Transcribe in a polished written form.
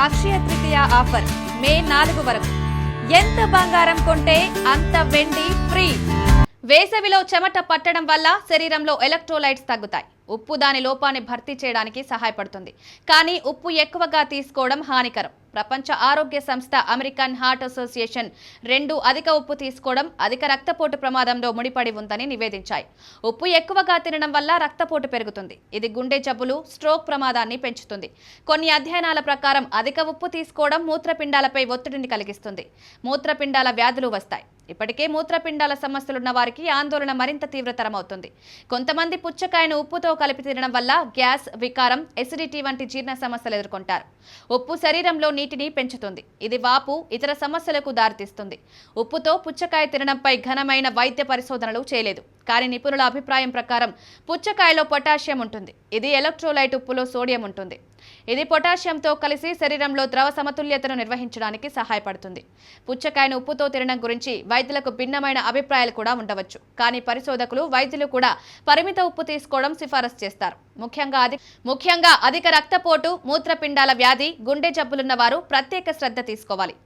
Akshaya Tritiya offer మే 4 వరకు. ఎంత బంగారం కొంటే అంత వెండి ఫ్రీ. వేసవిలో చెమట పట్టడం వల్ల శరీరంలో ఎలక్ట్రోలైట్స్ తగ్గుతాయి. ఉప్పు దాని లోపాన్ని భర్తీ చేయడానికి సహాయపడుతుంది. కానీ ఉప్పు ఎక్కువగా తీసుకోవడం హానికరం. ప్రపంచ ఆరోగ్య సంస్థ, అమెరికన్ హార్ట్ అసోసియేషన్ రెండు అధిక ఉప్పు తీసుకోవడం అధిక రక్తపోటు ప్రమాదంలో ముడిపడి ఉందని నివేదించాయి. ఉప్పు ఎక్కువగా తినడం వల్ల రక్తపోటు పెరుగుతుంది. ఇది గుండె జబ్బులు, స్ట్రోక్ ప్రమాదాన్ని పెంచుతుంది. కొన్ని అధ్యయనాల ప్రకారం అధిక ఉప్పు తీసుకోవడం మూత్రపిండాలపై ఒత్తిడిని కలిగిస్తుంది. మూత్రపిండాల వ్యాధులు వస్తాయి. ఇప్పటికే మూత్రపిండాల సమస్యలున్న వారికి ఆందోళన మరింత తీవ్రతరమవుతుంది. కొంతమంది పుచ్చకాయను ఉప్పుతో కలిపి తినడం వల్ల గ్యాస్, వికారం, ఎసిడిటీ వంటి జీర్ణ సమస్యలు ఎదుర్కొంటారు. ఉప్పు శరీరంలో నీటిని పెంచుతుంది. ఇది వాపు, ఇతర సమస్యలకు దారితీస్తుంది. ఉప్పుతో పుచ్చకాయ తినడంపై ఘనమైన వైద్య పరిశోధనలు చేయలేదు. కానీ నిపుణుల అభిప్రాయం ప్రకారం పుచ్చకాయలో పొటాషియం ఉంటుంది. ఇది ఎలక్ట్రోలైట్ ఉప్పులో సోడియం ఉంటుంది. ఇది పొటాషియంతో కలిసి శరీరంలో ద్రవ సమతుల్యతను నిర్వహించడానికి సహాయపడుతుంది. పుచ్చకాయను ఉప్పుతో తినడం గురించి వైద్యులకు భిన్నమైన అభిప్రాయాలు కూడా ఉండవచ్చు. కానీ పరిశోధకులు, వైద్యులు కూడా పరిమిత ఉప్పు తీసుకోవడం సిఫారసు చేస్తారు. ముఖ్యంగా అధిక రక్తపోటు, మూత్రపిండాల వ్యాధి, గుండె జబ్బులున్న వారు ప్రత్యేక శ్రద్ధ తీసుకోవాలి.